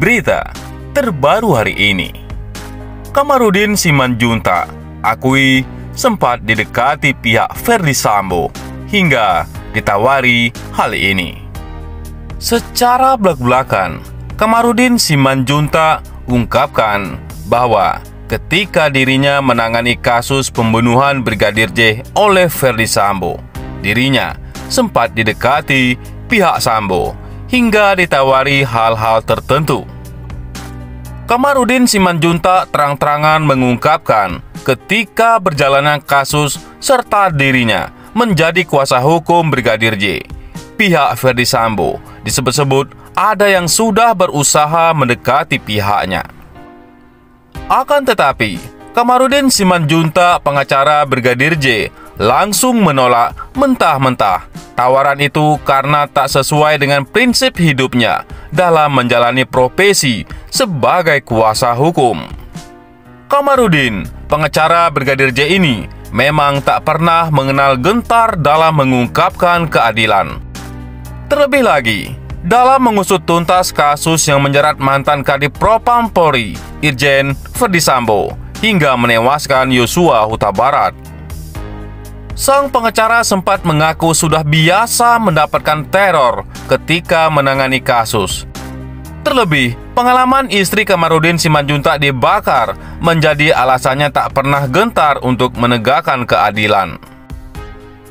Berita terbaru hari ini, Kamarudin Simanjuntak akui sempat didekati pihak Ferdy Sambo hingga ditawari hal ini. Secara belak-belakan, Kamarudin Simanjuntak ungkapkan bahwa ketika dirinya menangani kasus pembunuhan Brigadir J oleh Ferdy Sambo, dirinya sempat didekati pihak Sambo hingga ditawari hal-hal tertentu. Kamarudin Simanjuntak terang-terangan mengungkapkan ketika berjalannya kasus serta dirinya menjadi kuasa hukum Brigadir J, pihak Ferdy Sambo disebut-sebut ada yang sudah berusaha mendekati pihaknya. Akan tetapi, Kamarudin Simanjuntak, pengacara Brigadir J, langsung menolak mentah-mentah tawaran itu karena tak sesuai dengan prinsip hidupnya dalam menjalani profesi sebagai kuasa hukum. Kamarudin, pengacara Brigadir J ini, memang tak pernah mengenal gentar dalam mengungkapkan keadilan. Terlebih lagi, dalam mengusut tuntas kasus yang menjerat mantan Kadif Propam Polri, Irjen Ferdy Sambo, hingga menewaskan Yosua Huta Barat. Sang pengacara sempat mengaku sudah biasa mendapatkan teror ketika menangani kasus. Terlebih, pengalaman istri Kamarudin Simanjuntak dibakar menjadi alasannya tak pernah gentar untuk menegakkan keadilan.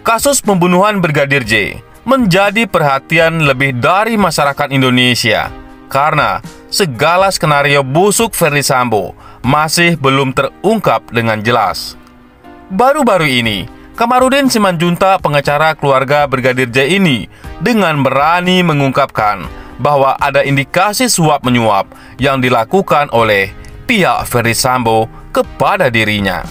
Kasus pembunuhan Brigadir J menjadi perhatian lebih dari masyarakat Indonesia karena segala skenario busuk Ferdy Sambo masih belum terungkap dengan jelas. Baru-baru ini, Kamarudin Simanjuntak, pengacara keluarga Brigadir J ini, dengan berani mengungkapkan bahwa ada indikasi suap-menyuap yang dilakukan oleh pihak Ferdy Sambo kepada dirinya.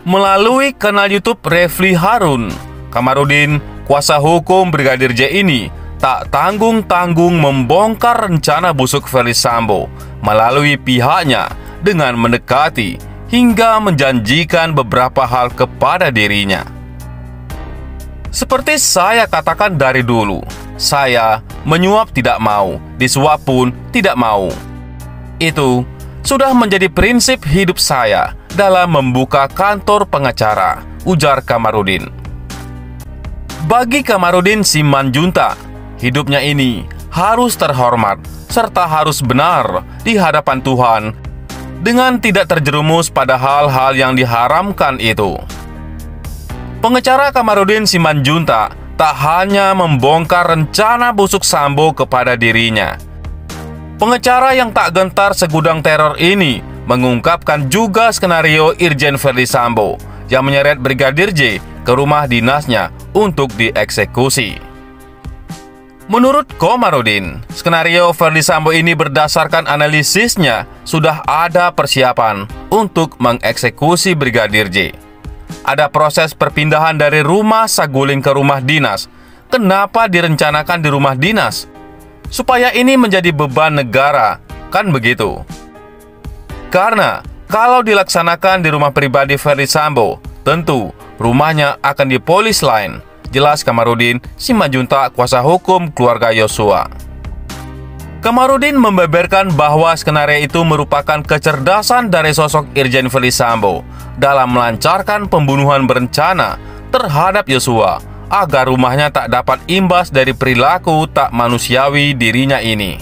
Melalui kanal YouTube Refli Harun, Kamarudin, kuasa hukum Brigadir J ini, tak tanggung-tanggung membongkar rencana busuk Ferdy Sambo melalui pihaknya dengan mendekati hingga menjanjikan beberapa hal kepada dirinya. Seperti saya katakan dari dulu, saya menyuap tidak mau, disuap pun tidak mau. Itu sudah menjadi prinsip hidup saya dalam membuka kantor pengacara, ujar Kamarudin. Bagi Kamarudin Simanjuntak, hidupnya ini harus terhormat serta harus benar di hadapan Tuhan dengan tidak terjerumus pada hal-hal yang diharamkan itu. Pengacara Kamarudin Simanjuntak tak hanya membongkar rencana busuk Sambo kepada dirinya. Pengacara yang tak gentar segudang teror ini mengungkapkan juga skenario Irjen Ferdy Sambo yang menyeret Brigadir J ke rumah dinasnya untuk dieksekusi. Menurut Kamarudin, skenario Ferdy Sambo ini berdasarkan analisisnya sudah ada persiapan untuk mengeksekusi Brigadir J. Ada proses perpindahan dari rumah saguling ke rumah dinas. Kenapa direncanakan di rumah dinas? Supaya ini menjadi beban negara, kan begitu? Karena kalau dilaksanakan di rumah pribadi Ferdy Sambo, tentu rumahnya akan dipolis lain, jelas Kamarudin Simanjuntak, kuasa hukum keluarga Yosua. Kamarudin membeberkan bahwa skenario itu merupakan kecerdasan dari sosok Irjen Ferdy Sambo dalam melancarkan pembunuhan berencana terhadap Yosua agar rumahnya tak dapat imbas dari perilaku tak manusiawi dirinya ini.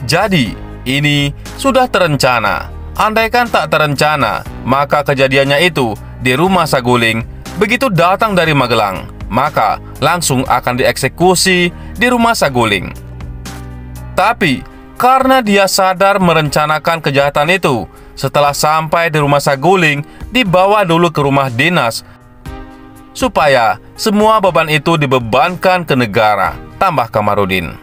Jadi, ini sudah terencana. Andaikan tak terencana, maka kejadiannya itu di rumah saguling. Begitu datang dari Magelang, maka langsung akan dieksekusi di rumah saguling. Tapi, karena dia sadar merencanakan kejahatan itu, setelah sampai di rumah saguling, dibawa dulu ke rumah dinas, supaya semua beban itu dibebankan ke negara, tambah Kamarudin.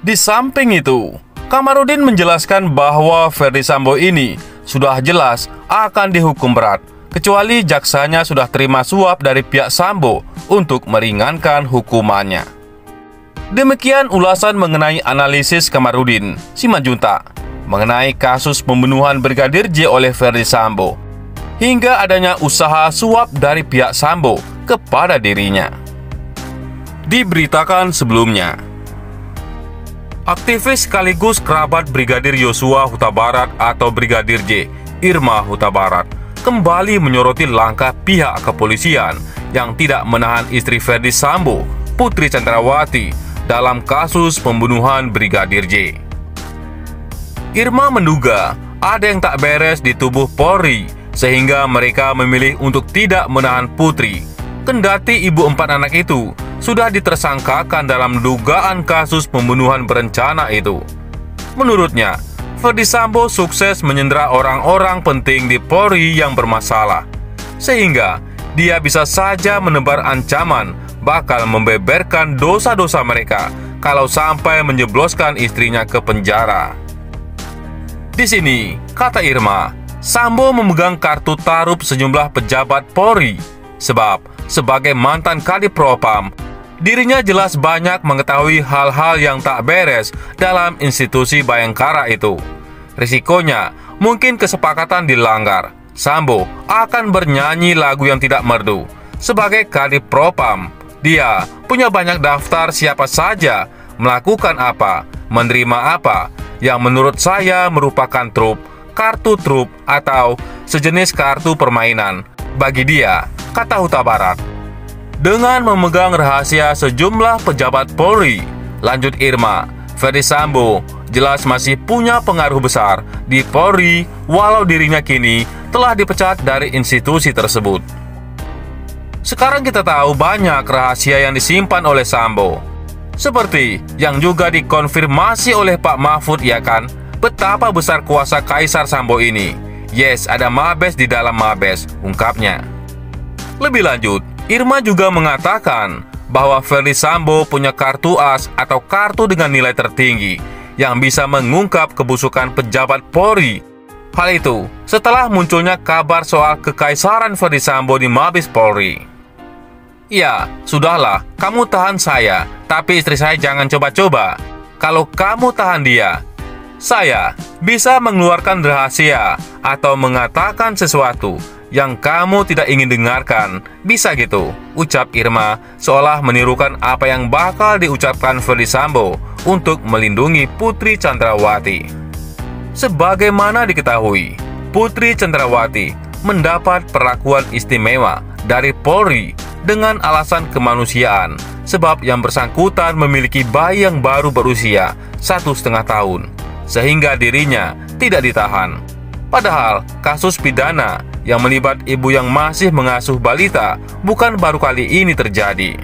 Di samping itu, Kamarudin menjelaskan bahwa Ferdy Sambo ini sudah jelas akan dihukum berat, kecuali jaksanya sudah terima suap dari pihak Sambo untuk meringankan hukumannya. Demikian ulasan mengenai analisis Kamarudin Simanjuntak mengenai kasus pembunuhan Brigadir J oleh Ferdy Sambo, hingga adanya usaha suap dari pihak Sambo kepada dirinya. diberitakan sebelumnya. Aktivis sekaligus kerabat Brigadir Yosua Huta Barat atau Brigadir J, Irma Huta Barat, kembali menyoroti langkah pihak kepolisian yang tidak menahan istri Ferdy Sambo, Putri Chandrawati, dalam kasus pembunuhan Brigadir J. Irma menduga ada yang tak beres di tubuh Polri sehingga mereka memilih untuk tidak menahan Putri, kendati ibu 4 anak itu sudah ditersangkakan dalam dugaan kasus pembunuhan berencana itu. Menurutnya, Ferdy Sambo sukses menyandera orang-orang penting di Polri yang bermasalah, sehingga dia bisa saja menebar ancaman bakal membeberkan dosa-dosa mereka kalau sampai menjebloskan istrinya ke penjara. Di sini, kata Irma, Sambo memegang kartu tarup sejumlah pejabat Polri, sebab sebagai mantan Kadipropam, dirinya jelas banyak mengetahui hal-hal yang tak beres dalam institusi Bayangkara itu. Risikonya, mungkin kesepakatan dilanggar. Sambo akan bernyanyi lagu yang tidak merdu. Sebagai Kadipropam, dia punya banyak daftar siapa saja, melakukan apa, menerima apa, yang menurut saya merupakan trup, kartu trup, atau sejenis kartu permainan. Bagi dia, kata Huta Barat, dengan memegang rahasia sejumlah pejabat Polri, lanjut Irma, Ferdy Sambo jelas masih punya pengaruh besar di Polri walau dirinya kini telah dipecat dari institusi tersebut. Sekarang kita tahu banyak rahasia yang disimpan oleh Sambo, seperti yang juga dikonfirmasi oleh Pak Mahfud, ya kan? Betapa besar kuasa Kaisar Sambo ini. Yes, ada Mabes di dalam Mabes, ungkapnya. Lebih lanjut, Irma juga mengatakan bahwa Ferdy Sambo punya kartu as atau kartu dengan nilai tertinggi yang bisa mengungkap kebusukan pejabat Polri. Hal itu setelah munculnya kabar soal kekaisaran Ferdy Sambo di Mabes Polri. Ya, sudahlah, kamu tahan saya, tapi istri saya jangan coba-coba. Kalau kamu tahan dia, saya bisa mengeluarkan rahasia atau mengatakan sesuatu yang kamu tidak ingin dengarkan. Bisa gitu, ucap Irma seolah menirukan apa yang bakal diucapkan Ferdy Sambo untuk melindungi Putri Chandrawati. Sebagaimana diketahui, Putri Chandrawati mendapat perlakuan istimewa dari Polri dengan alasan kemanusiaan, sebab yang bersangkutan memiliki bayi yang baru berusia 1,5 tahun, sehingga dirinya tidak ditahan. Padahal kasus pidana yang melibat ibu yang masih mengasuh balita bukan baru kali ini terjadi.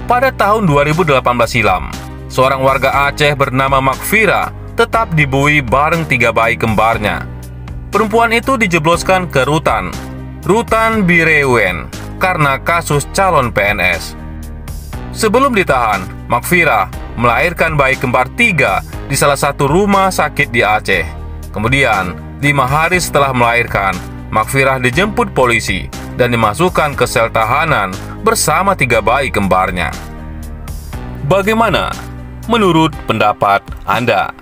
Pada tahun 2018 silam, seorang warga Aceh bernama Makfira tetap dibui bareng 3 bayi kembarnya. Perempuan itu dijebloskan ke rutan Bireuen karena kasus calon PNS. Sebelum ditahan, Makfira melahirkan bayi kembar 3 di salah satu rumah sakit di Aceh. Kemudian, 5 hari setelah melahirkan, Makfira dijemput polisi dan dimasukkan ke sel tahanan bersama 3 bayi kembarnya. Bagaimana menurut pendapat Anda?